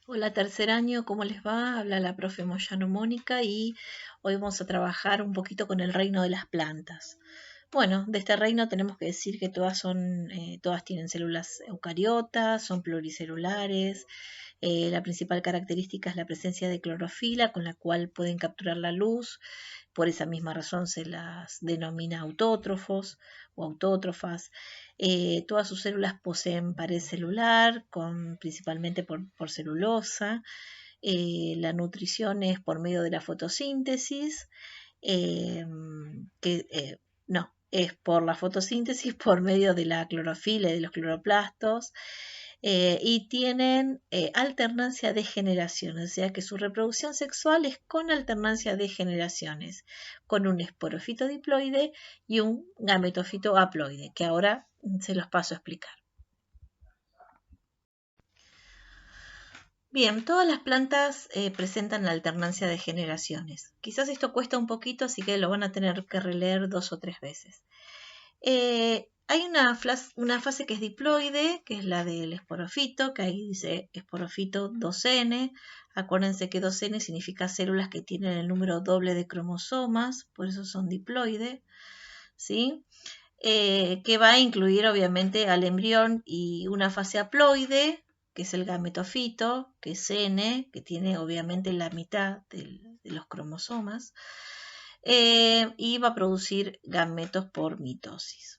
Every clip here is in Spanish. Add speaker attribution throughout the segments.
Speaker 1: Hola, tercer año, ¿cómo les va? Habla la profe Moyano Mónica y hoy vamos a trabajar un poquito con el reino de las plantas. Bueno, de este reino tenemos que decir que todas tienen células eucariotas, son pluricelulares. La principal característica es la presencia de clorofila, con la cual pueden capturar la luz. Por esa misma razón se las denomina autótrofos o autótrofas. Todas sus células poseen pared celular, principalmente por celulosa. La nutrición es por medio de la fotosíntesis, eh, que no, es por la fotosíntesis por medio de la clorofila y de los cloroplastos. Y tienen alternancia de generaciones, o sea que su reproducción sexual es con alternancia de generaciones, con un esporofito diploide y un gametofito haploide, que ahora se los paso a explicar. Bien, todas las plantas presentan la alternancia de generaciones. Quizás esto cuesta un poquito, así que lo van a tener que releer 2 o 3 veces. Hay una fase que es diploide, que es la del esporofito, que ahí dice esporofito 2N. Acuérdense que 2N significa células que tienen el número doble de cromosomas, por eso son diploide, ¿sí? Que va a incluir obviamente al embrión y una fase haploide, que es el gametofito, que es N, que tiene obviamente la mitad de los cromosomas, y va a producir gametos por mitosis.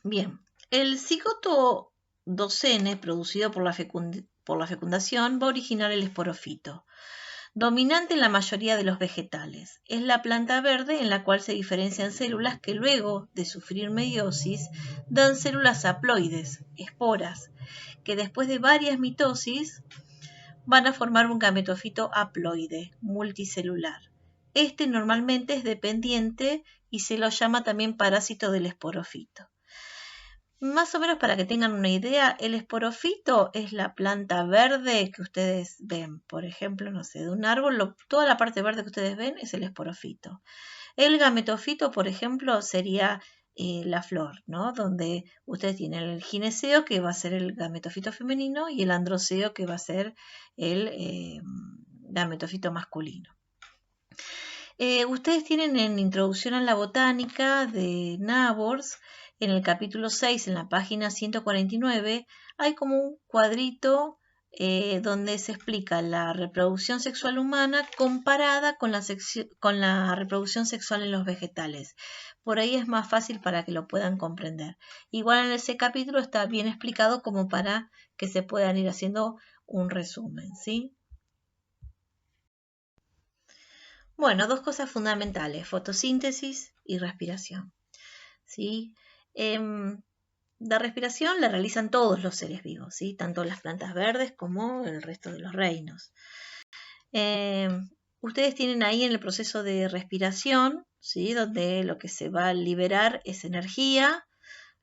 Speaker 1: Bien, el cigoto 2N producido por la fecundación va a originar el esporofito, dominante en la mayoría de los vegetales. Es la planta verde en la cual se diferencian células que luego de sufrir meiosis dan células haploides, esporas, que después de varias mitosis van a formar un gametofito haploide, multicelular. Este normalmente es dependiente y se lo llama también parásito del esporofito. Más o menos para que tengan una idea, el esporofito es la planta verde que ustedes ven. Por ejemplo, no sé, de un árbol, toda la parte verde que ustedes ven es el esporofito. El gametofito, por ejemplo, sería la flor, ¿no? Donde ustedes tienen el gineceo, que va a ser el gametofito femenino, y el androceo, que va a ser el gametofito masculino. Ustedes tienen en Introducción a la Botánica de Nabors, en el capítulo 6, en la página 149, hay como un cuadrito donde se explica la reproducción sexual humana comparada con la reproducción sexual en los vegetales. Por ahí es más fácil para que lo puedan comprender. Igual en ese capítulo está bien explicado como para que se puedan ir haciendo un resumen, ¿sí? Bueno, dos cosas fundamentales, fotosíntesis y respiración, ¿sí? La respiración la realizan todos los seres vivos, ¿sí? Tanto las plantas verdes como el resto de los reinos. Ustedes tienen ahí en el proceso de respiración, ¿sí? Donde lo que se va a liberar es energía.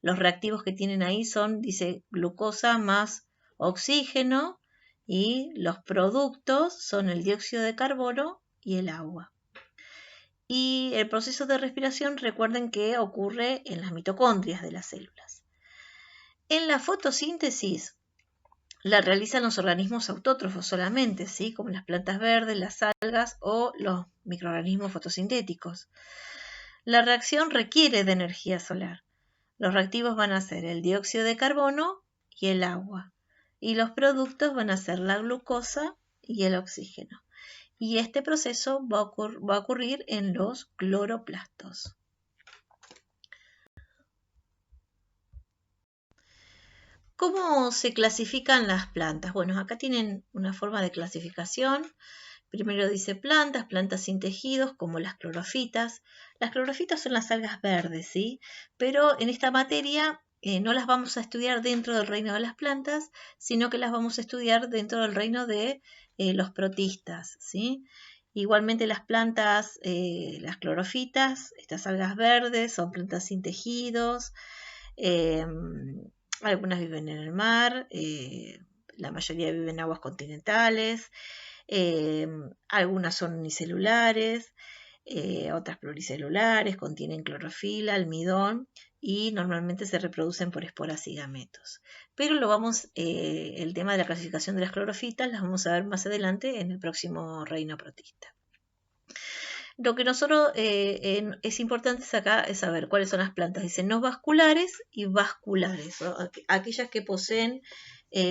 Speaker 1: Los reactivos que tienen ahí son, dice, glucosa más oxígeno, y los productos son el dióxido de carbono y el agua. Y el proceso de respiración, recuerden que ocurre en las mitocondrias de las células. En la fotosíntesis la realizan los organismos autótrofos solamente, ¿sí? Como las plantas verdes, las algas o los microorganismos fotosintéticos. La reacción requiere de energía solar. Los reactivos van a ser el dióxido de carbono y el agua. Y los productos van a ser la glucosa y el oxígeno. Y este proceso va a ocurrir en los cloroplastos. ¿Cómo se clasifican las plantas? Bueno, acá tienen una forma de clasificación. Primero dice plantas sin tejidos, como las clorofitas. Las clorofitas son las algas verdes, ¿sí? Pero en esta materia no las vamos a estudiar dentro del reino de las plantas, sino que las vamos a estudiar dentro del reino de los protistas, ¿sí? Igualmente las plantas, las clorofitas, estas algas verdes, son plantas sin tejidos. Eh, Algunas viven en el mar, la mayoría viven en aguas continentales, algunas son unicelulares. otras pluricelulares, contienen clorofila, almidón y normalmente se reproducen por esporas y gametos. Pero el tema de la clasificación de las clorofitas las vamos a ver más adelante en el próximo reino protista. Lo que nosotros es importante acá es saber cuáles son las plantas. Dicen no vasculares y vasculares, ¿no? Aquellas que poseen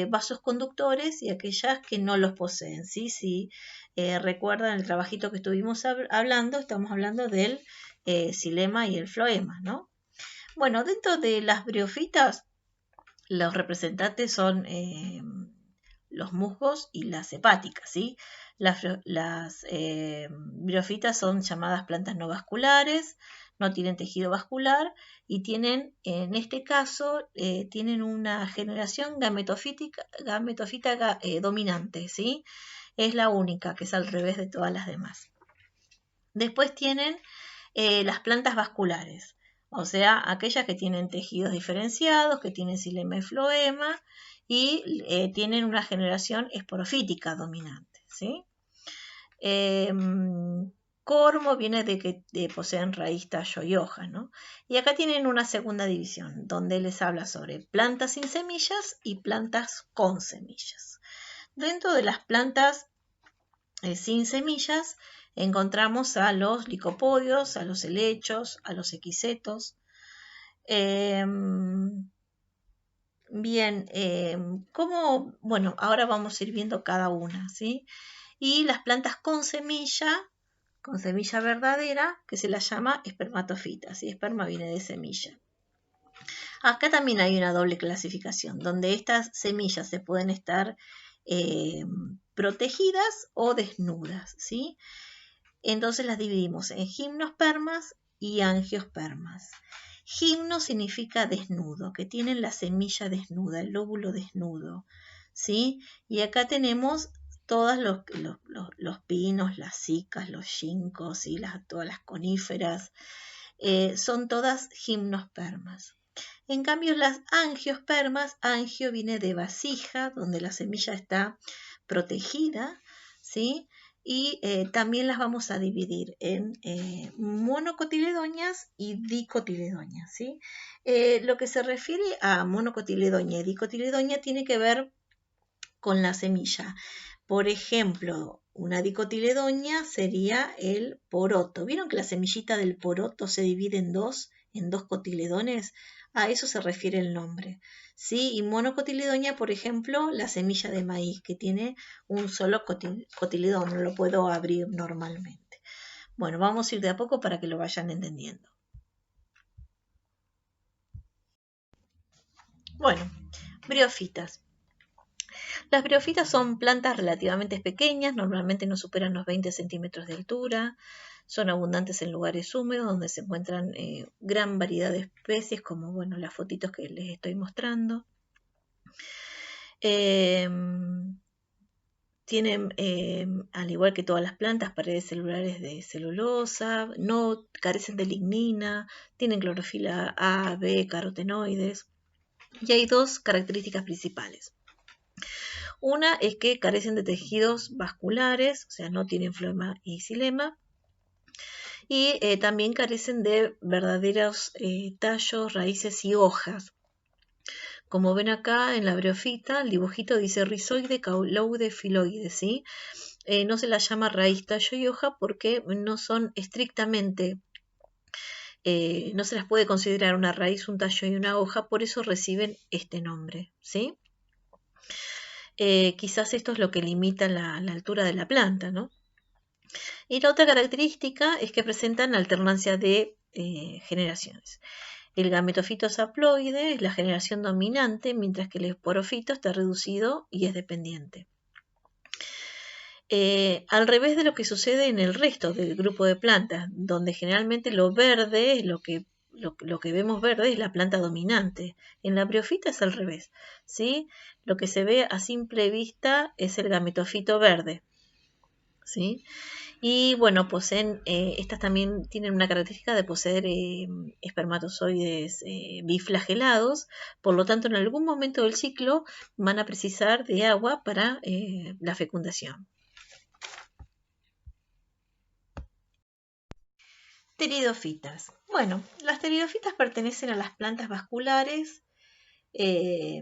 Speaker 1: vasos conductores y aquellas que no los poseen. ¿Sí? Si recuerdan el trabajito que estuvimos hablando, estamos hablando del xilema y el floema, ¿no? Bueno, dentro de las briofitas, los representantes son los musgos y las hepáticas, ¿sí? Las briofitas son llamadas plantas no vasculares, no tienen tejido vascular y tienen, en este caso, tienen una generación gametofítica dominante, ¿sí? Es la única, que es al revés de todas las demás. Después tienen las plantas vasculares, o sea, aquellas que tienen tejidos diferenciados, que tienen xilema y floema y tienen una generación esporofítica dominante, ¿sí? Cormo viene de que poseen raíz, tallo y hoja, ¿no? Y acá tienen una segunda división, donde les habla sobre plantas sin semillas y plantas con semillas. Dentro de las plantas sin semillas encontramos a los licopodios, a los helechos, a los equisetos. Bueno, ahora vamos a ir viendo cada una, ¿sí? Y las plantas con semilla verdadera, que se las llama espermatofitas, ¿sí? Esperma viene de semilla. Acá también hay una doble clasificación, donde estas semillas se pueden estar protegidas o desnudas, ¿sí? Entonces las dividimos en gimnospermas y angiospermas. Gimno significa desnudo, que tienen la semilla desnuda, el lóbulo desnudo, ¿sí? Y acá tenemos todos los pinos, las cicas, los ginkgos, ¿sí? Todas las coníferas, son todas gimnospermas. En cambio, las angiospermas, angio viene de vasija, donde la semilla está protegida, ¿sí? Y también las vamos a dividir en monocotiledoñas y dicotiledoñas, ¿sí? Lo que se refiere a monocotiledoña y dicotiledoña tiene que ver con la semilla. Por ejemplo, una dicotiledoña sería el poroto. ¿Vieron que la semillita del poroto se divide en dos cotiledones? A eso se refiere el nombre, ¿sí? Y monocotiledoña, por ejemplo, la semilla de maíz, que tiene un solo cotiledón, no lo puedo abrir normalmente. Bueno, vamos a ir de a poco para que lo vayan entendiendo. Bueno, briofitas. Las briofitas son plantas relativamente pequeñas, normalmente no superan los 20 centímetros de altura. Son abundantes en lugares húmedos donde se encuentran gran variedad de especies, como bueno, las fotitos que les estoy mostrando. Tienen, al igual que todas las plantas, paredes celulares de celulosa, no carecen de lignina, tienen clorofila A, B, carotenoides. Y hay dos características principales. Una es que carecen de tejidos vasculares, o sea, no tienen floema y xilema. Y también carecen de verdaderos tallos, raíces y hojas. Como ven acá en la briofita, el dibujito dice rizoide, cauloide, filoide, ¿sí? No se las llama raíz, tallo y hoja porque no son estrictamente, no se las puede considerar una raíz, un tallo y una hoja, por eso reciben este nombre, ¿sí? Quizás esto es lo que limita la altura de la planta, ¿no? Y la otra característica es que presentan alternancia de generaciones. El gametofito haploide es la generación dominante, mientras que el esporofito está reducido y es dependiente. Al revés de lo que sucede en el resto del grupo de plantas, donde generalmente lo verde, lo que vemos verde es la planta dominante. En la briofita es al revés, ¿sí? Lo que se ve a simple vista es el gametofito verde, ¿sí? Y bueno, poseen, estas también tienen una característica de poseer espermatozoides biflagelados, por lo tanto en algún momento del ciclo van a precisar de agua para la fecundación. Pteridofitas. Bueno, las pteridofitas pertenecen a las plantas vasculares eh,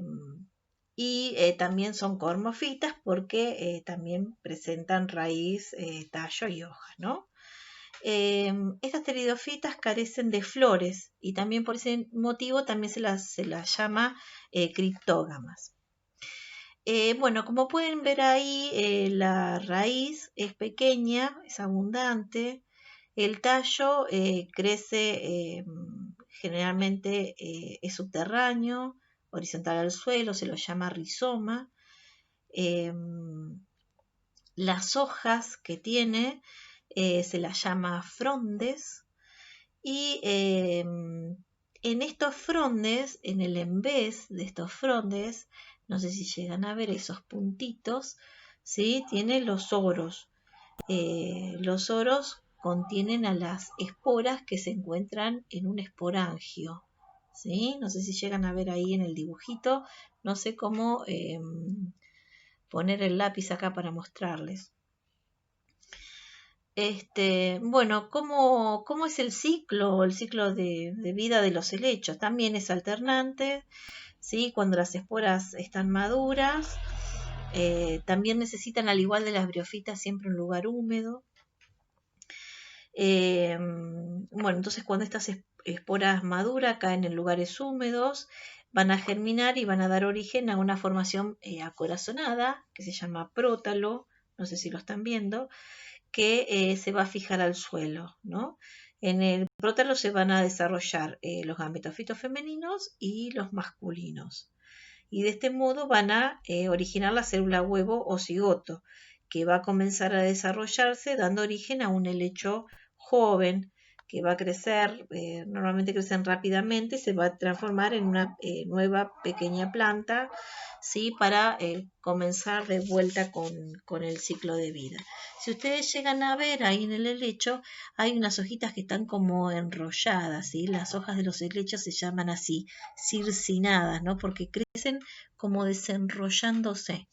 Speaker 1: y también son cormofitas porque también presentan raíz, tallo y hoja, ¿no? Estas pteridofitas carecen de flores y también por ese motivo también se las llama criptógamas. Bueno, como pueden ver ahí, la raíz es pequeña, es abundante, el tallo crece generalmente es subterráneo, horizontal al suelo, se lo llama rizoma. Las hojas que tiene se las llama frondes y en estos frondes, en el embés de estos frondes, no sé si llegan a ver esos puntitos, ¿sí? Tiene los oros. Los oros contienen a las esporas que se encuentran en un esporangio, ¿sí? No sé si llegan a ver ahí en el dibujito, no sé cómo poner el lápiz acá para mostrarles. Bueno, ¿cómo es el ciclo? El ciclo de vida de los helechos también es alternante, ¿sí? Cuando las esporas están maduras, también necesitan, al igual de las briofitas, siempre un lugar húmedo. Bueno, entonces cuando estas esporas maduras caen en lugares húmedos, van a germinar y van a dar origen a una formación acorazonada, que se llama prótalo, no sé si lo están viendo, que se va a fijar al suelo, ¿no? En el prótalo se van a desarrollar los gametofitos femeninos y los masculinos. Y de este modo van a originar la célula huevo o cigoto, que va a comenzar a desarrollarse dando origen a un helecho joven que va a crecer, normalmente crecen rápidamente, se va a transformar en una nueva pequeña planta, ¿sí? Para comenzar de vuelta con el ciclo de vida. Si ustedes llegan a ver ahí en el helecho, hay unas hojitas que están como enrolladas, ¿sí? Las hojas de los helechos se llaman así, circinadas, ¿no? Porque crecen como desenrollándose.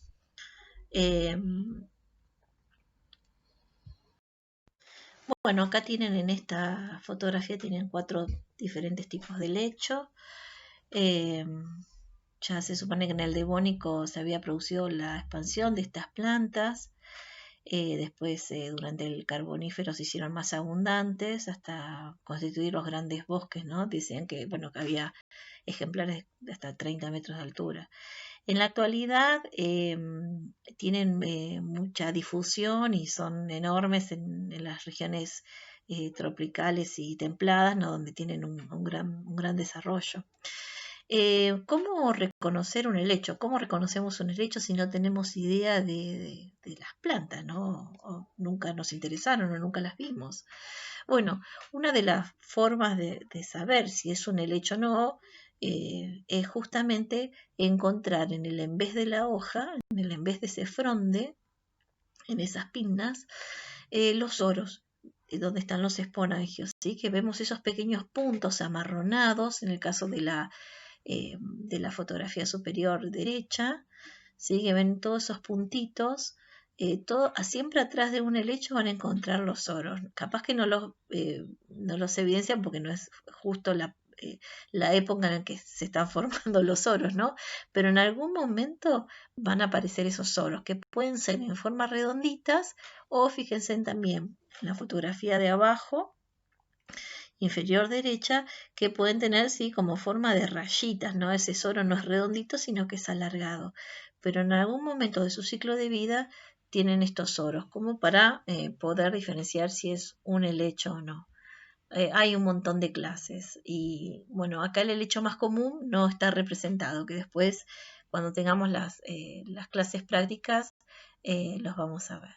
Speaker 1: Bueno, acá tienen en esta fotografía tienen 4 diferentes tipos de lecho. Ya se supone que en el Devónico se había producido la expansión de estas plantas. Después, durante el Carbonífero se hicieron más abundantes hasta constituir los grandes bosques, ¿no? Dicen que, bueno, que había ejemplares de hasta 30 metros de altura. En la actualidad tienen mucha difusión y son enormes en las regiones tropicales y templadas, ¿no? Donde tienen un gran desarrollo. ¿Cómo reconocer un helecho? ¿Cómo reconocemos un helecho si no tenemos idea de las plantas, ¿no? O nunca nos interesaron o nunca las vimos. Bueno, una de las formas de saber si es un helecho o no es justamente encontrar en el embés de la hoja, en el embés de ese fronde, en esas pinnas, los oros, donde están los esporangios, ¿sí? Que vemos esos pequeños puntos amarronados, en el caso de la fotografía superior derecha, ¿sí? Que ven todos esos puntitos. Siempre atrás de un helecho van a encontrar los oros. Capaz que no los evidencian porque no es justo la época en la que se están formando los oros, ¿no? Pero en algún momento van a aparecer esos oros, que pueden ser en formas redonditas o fíjense también en la fotografía de abajo, inferior derecha, que pueden tener, sí, como forma de rayitas, ¿no? Ese soro no es redondito, sino que es alargado. Pero en algún momento de su ciclo de vida tienen estos soros, como para poder diferenciar si es un helecho o no. Hay un montón de clases y bueno, acá el helecho más común no está representado, que después cuando tengamos las clases prácticas los vamos a ver.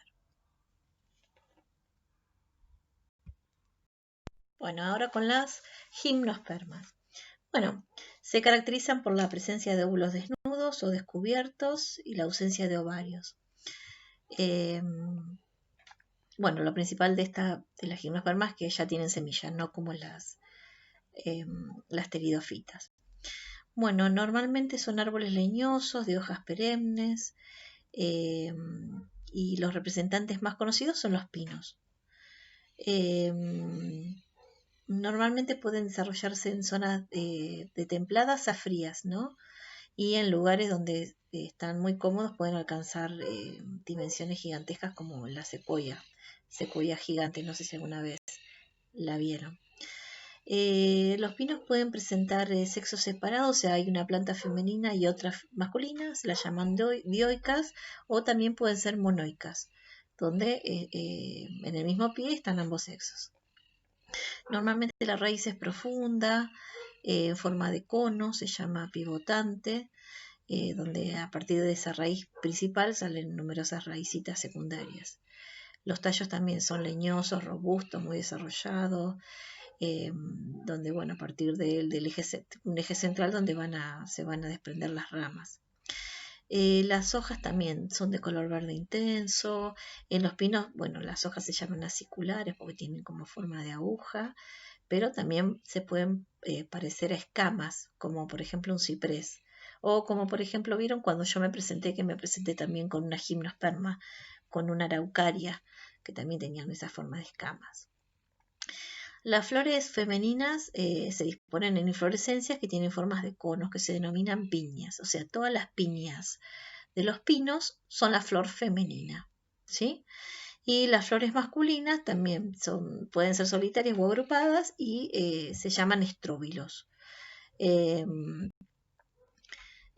Speaker 1: Bueno, ahora con las gimnospermas. Bueno, se caracterizan por la presencia de óvulos desnudos o descubiertos y la ausencia de ovarios. Bueno, lo principal de las gimnospermas es que ya tienen semillas, no como las pteridofitas. Bueno, normalmente son árboles leñosos, de hojas perennes, y los representantes más conocidos son los pinos. normalmente pueden desarrollarse en zonas de templadas a frías, ¿no? Y en lugares donde están muy cómodos pueden alcanzar dimensiones gigantescas como la secuoya gigante, no sé si alguna vez la vieron. Los pinos pueden presentar sexos separados, o sea, hay una planta femenina y otra masculina, se las llaman dioicas, o también pueden ser monoicas, donde en el mismo pie están ambos sexos. Normalmente la raíz es profunda, en forma de cono, se llama pivotante, donde a partir de esa raíz principal salen numerosas raícitas secundarias. Los tallos también son leñosos, robustos, muy desarrollados, donde, bueno, a partir del un eje central donde se van a desprender las ramas. Las hojas también son de color verde intenso. En los pinos, bueno, las hojas se llaman aciculares porque tienen como forma de aguja, pero también se pueden parecer a escamas, como por ejemplo un ciprés. O como por ejemplo, vieron cuando yo me presenté, que me presenté también con una gimnosperma, con una araucaria, que también tenían esa forma de escamas. Las flores femeninas se disponen en inflorescencias que tienen formas de conos que se denominan piñas. O sea, todas las piñas de los pinos son la flor femenina, ¿sí? Y las flores masculinas también pueden ser solitarias o agrupadas y se llaman estróbilos.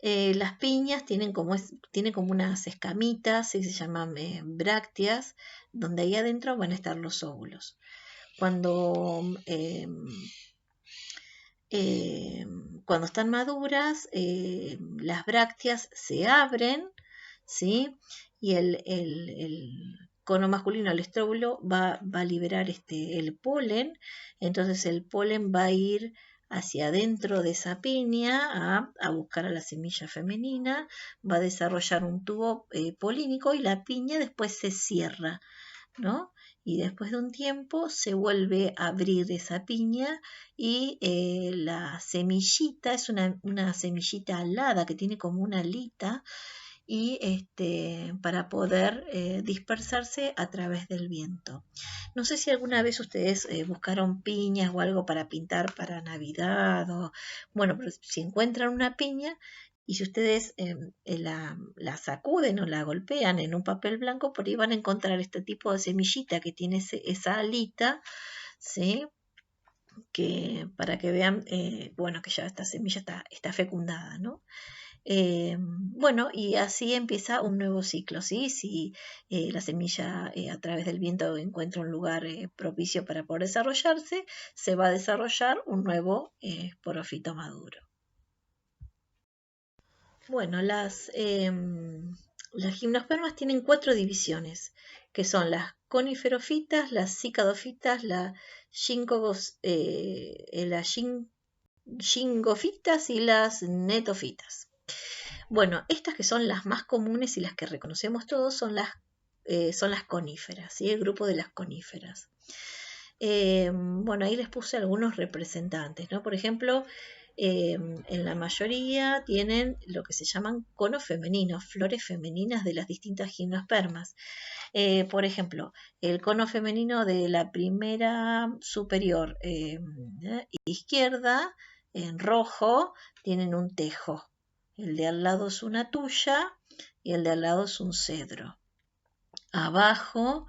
Speaker 1: Las piñas tienen como unas escamitas, se llaman brácteas, donde ahí adentro van a estar los óvulos. Cuando cuando están maduras, las brácteas se abren, ¿sí? Y el cono masculino, el estróbulo, va a liberar el polen. Entonces el polen va a ir hacia adentro de esa piña a buscar a la semilla femenina, va a desarrollar un tubo polínico y la piña después se cierra, ¿no? Y después de un tiempo se vuelve a abrir esa piña y la semillita es una semillita alada que tiene como una alita y para poder dispersarse a través del viento. No sé si alguna vez ustedes buscaron piñas o algo para pintar para Navidad bueno, pero si encuentran una piña y si ustedes la sacuden o la golpean en un papel blanco, por ahí van a encontrar este tipo de semillita que tiene esa alita, ¿sí? Para que vean, bueno, que ya esta semilla está fecundada, ¿no? Bueno, y así empieza un nuevo ciclo, ¿sí? Si la semilla a través del viento encuentra un lugar propicio para poder desarrollarse, se va a desarrollar un nuevo esporofito maduro. Bueno, las gimnospermas tienen 4 divisiones, que son las coniferofitas, las cicadofitas, las gingofitas y las netofitas. Bueno, estas que son las más comunes y las que reconocemos todos son las coníferas, ¿sí? El grupo de las coníferas. Bueno, ahí les puse algunos representantes, ¿no? Por ejemplo, en la mayoría tienen lo que se llaman conos femeninos, flores femeninas de las distintas gimnospermas. Por ejemplo, el cono femenino de la primera superior izquierda, en rojo, tienen un tejo. El de al lado es una tuya y el de al lado es un cedro. Abajo,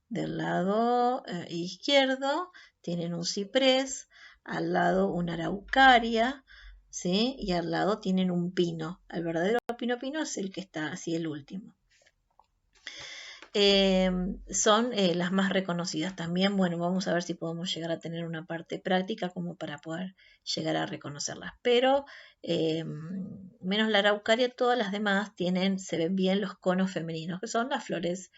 Speaker 1: del lado izquierdo, tienen un ciprés, al lado una araucaria, ¿sí? Y al lado tienen un pino. El verdadero pino es el que está así, el último. Son las más reconocidas también. Bueno, vamos a ver si podemos llegar a tener una parte práctica como para poder llegar a reconocerlas. Pero menos la araucaria, todas las demás se ven bien los conos femeninos, que son las flores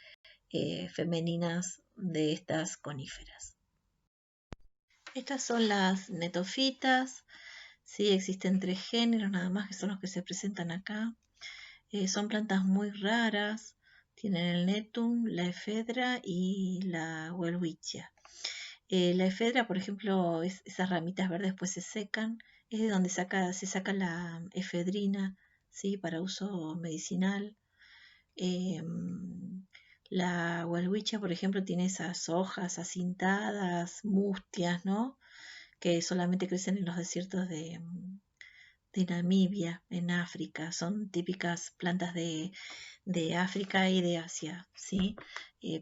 Speaker 1: femeninas de estas coníferas. Estas son las netofitas. Sí, existen 3 géneros nada más, que son los que se presentan acá. Son plantas muy raras. Tienen el netum, la efedra y la welwitschia. La efedra, por ejemplo, esas ramitas verdes después se secan. Es de donde se saca la efedrina, ¿sí? Para uso medicinal. La welwitschia, por ejemplo, tiene esas hojas acintadas, mustias, ¿no? que solamente crecen en los desiertos de Namibia, en África. Son típicas plantas de África y de Asia, ¿sí?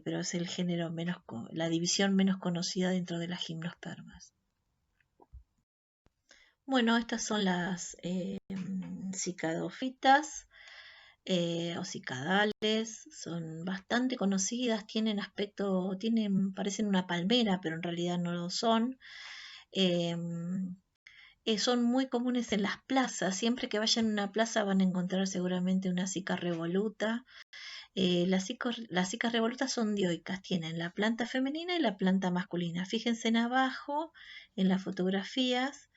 Speaker 1: Pero es el género menos, la división menos conocida dentro de las gimnospermas. Bueno, estas son las cicadofitas o cicadales, son bastante conocidas, tienen aspecto, parecen una palmera, pero en realidad no lo son. Son muy comunes en las plazas, siempre que vayan a una plaza van a encontrar seguramente una cica revoluta. Las cicas revolutas son dioicas, tienen la planta femenina y la planta masculina. Fíjense en abajo, en las fotografías,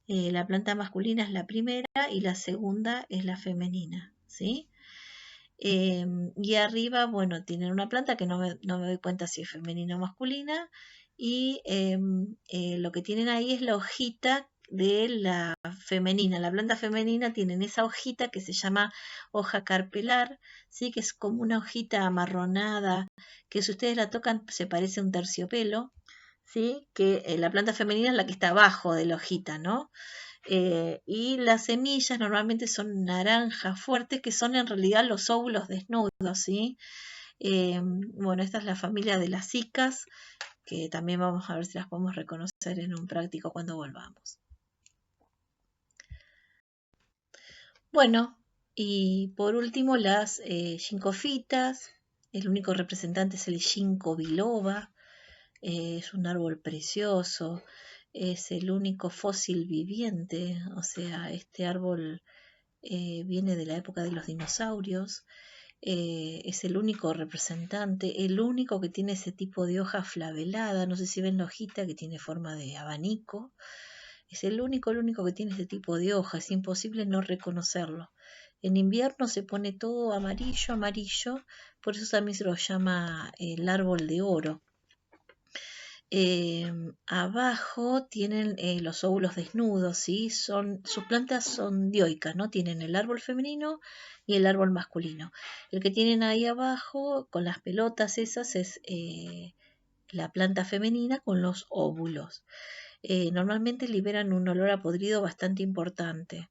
Speaker 1: la planta masculina es la primera y la segunda es la femenina, ¿sí? Y arriba, bueno, tienen una planta que no me doy cuenta si es femenina o masculina. Y lo que tienen ahí es la hojita de la femenina. La planta femenina tienen esa hojita que se llama hoja carpelar, ¿sí? Que es como una hojita amarronada, que si ustedes la tocan se parece a un terciopelo, ¿sí? Que la planta femenina es la que está abajo de la hojita, ¿no? Y las semillas normalmente son naranjas fuertes, que son en realidad los óvulos desnudos, ¿sí? Bueno, esta es la familia de las cicas, que también vamos a ver si las podemos reconocer en un práctico cuando volvamos. Bueno, y por último las gincofitas. El único representante es el ginkgo biloba. Es un árbol precioso. Es el único fósil viviente. O sea, este árbol viene de la época de los dinosaurios. Es el único representante, el único que tiene ese tipo de hoja flavelada. No sé si ven la hojita que tiene forma de abanico. Es el único que tiene ese tipo de hoja. Es imposible no reconocerlo. En invierno se pone todo amarillo, amarillo, por eso también se lo llama el árbol de oro. Abajo tienen los óvulos desnudos, ¿sí? Sus plantas son dioicas, ¿no? Tienen el árbol femenino y el árbol masculino. El que tienen ahí abajo, con las pelotas esas, es la planta femenina con los óvulos. Normalmente liberan un olor a podrido bastante importante.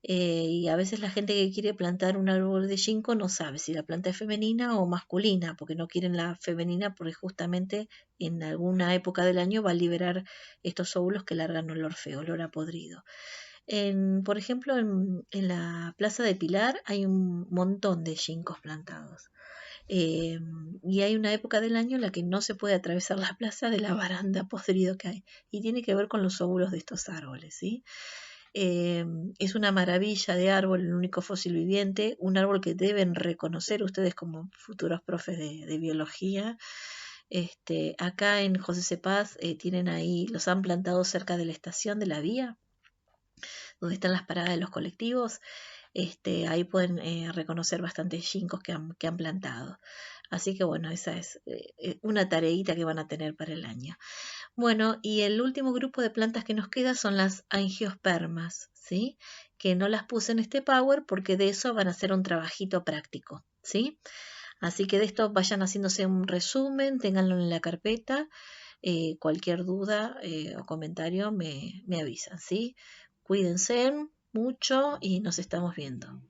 Speaker 1: Y a veces la gente que quiere plantar un árbol de ginkgo no sabe si la planta es femenina o masculina, porque no quieren la femenina porque justamente en alguna época del año va a liberar estos óvulos que largan olor feo, olor a podrido. Por ejemplo, en la Plaza de Pilar hay un montón de ginkgos plantados. Y hay una época del año en la que no se puede atravesar la plaza de la baranda podrido que hay. Y tiene que ver con los óvulos de estos árboles, ¿sí? Es una maravilla de árbol, el único fósil viviente, un árbol que deben reconocer ustedes como futuros profes de biología. Acá en José Cepaz tienen ahí, los han plantado cerca de la estación de la vía, donde están las paradas de los colectivos. Ahí pueden reconocer bastantes ginkgos que han plantado. Así que bueno, esa es una tareita que van a tener para el año. Bueno, y el último grupo de plantas que nos queda son las angiospermas, ¿sí? Que no las puse en este Power porque de eso van a hacer un trabajito práctico, ¿sí? Así que de esto vayan haciéndose un resumen, ténganlo en la carpeta. Cualquier duda o comentario me avisan, ¿sí? Cuídense mucho y nos estamos viendo.